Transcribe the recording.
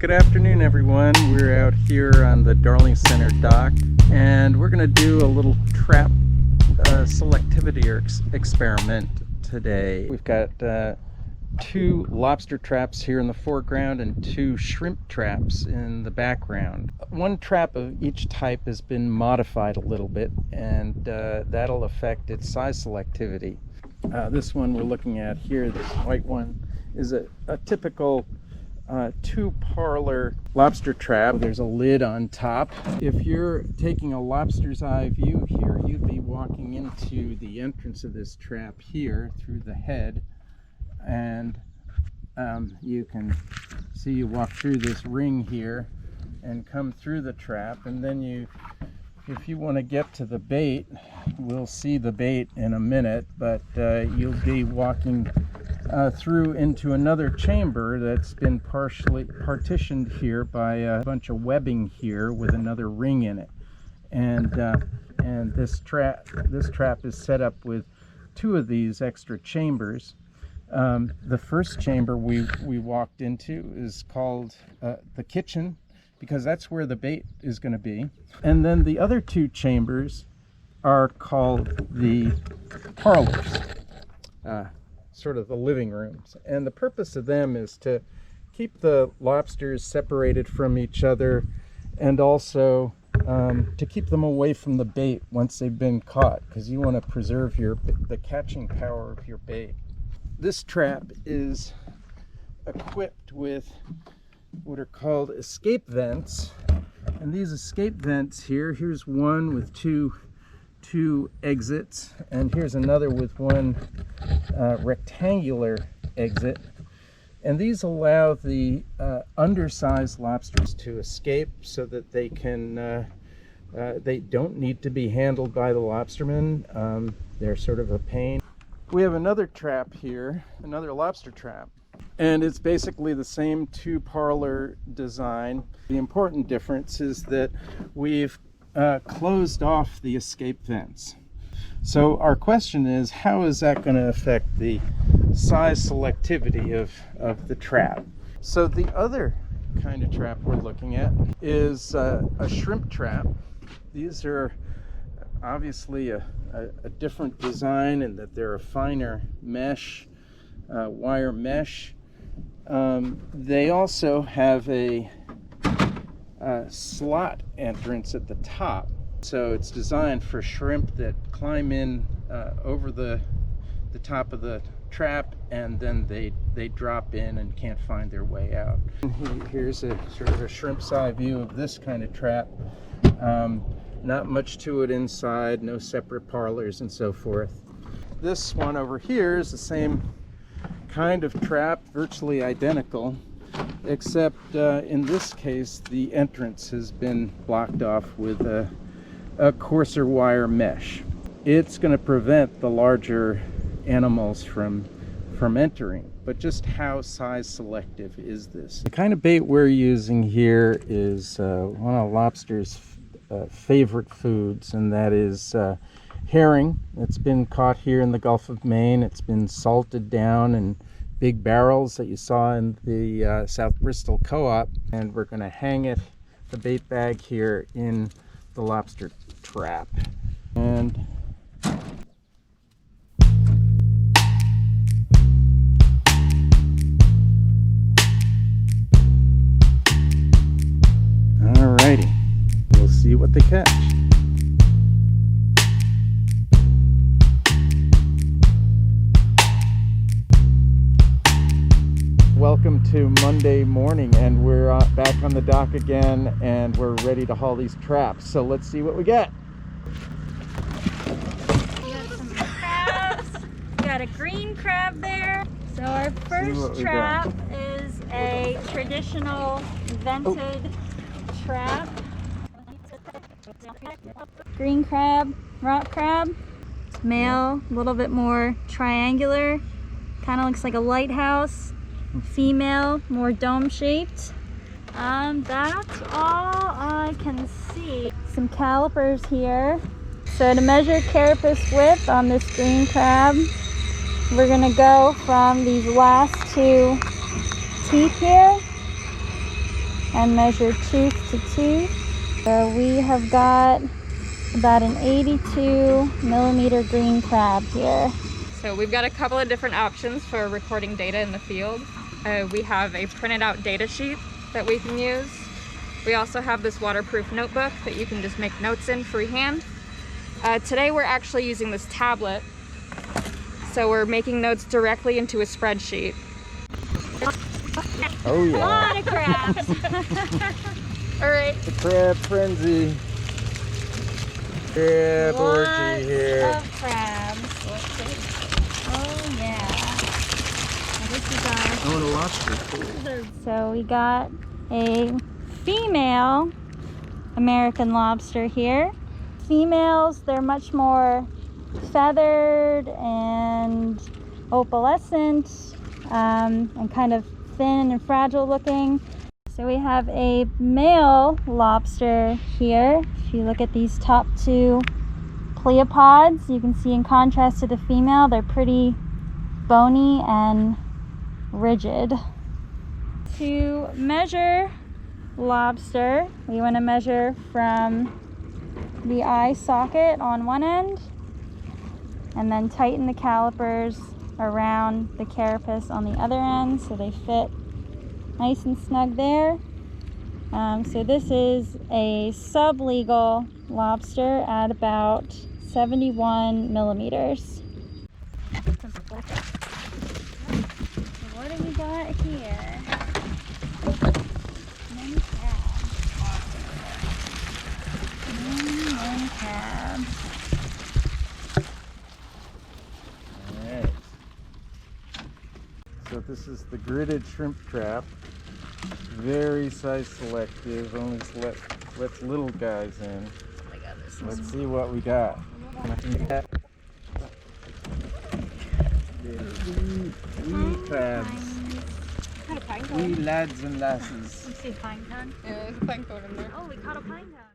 Good afternoon, everyone. We're out here on the Darling Center dock, and we're going to do a little trap selectivity experiment today. We've got two lobster traps here in the foreground and two shrimp traps in the background. One trap of each type has been modified a little bit, and that'll affect its size selectivity. This one we're looking at here, this white one, is a typical two-parlor lobster trap. There's a lid on top. If you're taking a lobster's eye view here, you'd be walking into the entrance of this trap here through the head, and you can see you walk through this ring here and come through the trap, and then if you want to get to the bait, we'll see the bait in a minute, but you'll be walking through into another chamber that's been partially partitioned here by a bunch of webbing here with another ring in it, and this trap is set up with two of these extra chambers. The first chamber we walked into is called the kitchen, because that's where the bait is going to be, and then the other two chambers are called the parlors, sort of the living rooms, and the purpose of them is to keep the lobsters separated from each other, and also to keep them away from the bait once they've been caught, because you want to preserve the catching power of your bait. This trap is equipped with what are called escape vents, and these escape vents here's one with two exits, and here's another with one rectangular exit, and these allow the undersized lobsters to escape so that they can they don't need to be handled by the lobstermen. They're sort of a pain. We have another trap here, another lobster trap, and it's basically the same two-parlor design. The important difference is that we've closed off the escape vents. So our question is, how is that going to affect the size selectivity of the trap? So the other kind of trap we're looking at is a shrimp trap. These are obviously a different design in that they're a finer mesh, wire mesh. They also have a slot entrance at the top, so it's designed for shrimp that climb in over the top of the trap, and then they drop in and can't find their way out. Here's a sort of a shrimp's eye view of this kind of trap. Not much to it inside, no separate parlors and so forth. This one over here is the same kind of trap, virtually identical, except in this case the entrance has been blocked off with a coarser wire mesh. It's going to prevent the larger animals from entering, but just how size selective is this? The kind of bait we're using here is one of lobster's favorite foods, and that is herring. It's been caught here in the Gulf of Maine. It's been salted down in big barrels that you saw in the South Bristol Co-op, and we're going to hang it, the bait bag here, in the lobster trap. And alrighty, we'll see what they catch. Welcome to Monday morning, and we're back on the dock again, and we're ready to haul these traps. So let's see what we get. We got some crabs. We got a green crab there. So our first trap is a traditional vented trap. Green crab, rock crab, male, a little bit more triangular, kind of looks like a lighthouse. Female, more dome shaped. That's all I can see. Some calipers here. So to measure carapace width on this green crab, we're gonna go from these last two teeth here and measure tooth to tooth. So we have got about an 82 millimeter green crab here. So we've got a couple of different options for recording data in the field. We have a printed out data sheet that we can use. We also have this waterproof notebook that you can just make notes in freehand. Today we're actually using this tablet. So we're making notes directly into a spreadsheet. Oh A yeah. lot of crabs. All right. The crab frenzy. Crab orgy Lots here. of crabs. Oh yeah. Now this is our Oh, and a lobster. So we got a female American lobster here. Females, they're much more feathered and opalescent and kind of thin and fragile looking. So we have a male lobster here. If you look at these top two pleopods, you can see in contrast to the female, they're pretty bony and rigid. To measure lobster, we want to measure from the eye socket on one end and then tighten the calipers around the carapace on the other end so they fit nice and snug there. So this is a sublegal lobster at about 71 millimeters. What do we got here? Many crabs. Many crabs. Alright. So this is the gridded shrimp trap. Very size selective, only lets little guys in. Oh my god, this Let's see what we got. Wee crabs. Caught a pine Wee lads and lasses. You see pine cone? Yeah, there's a pine cone in there. Oh, we caught a pine cone.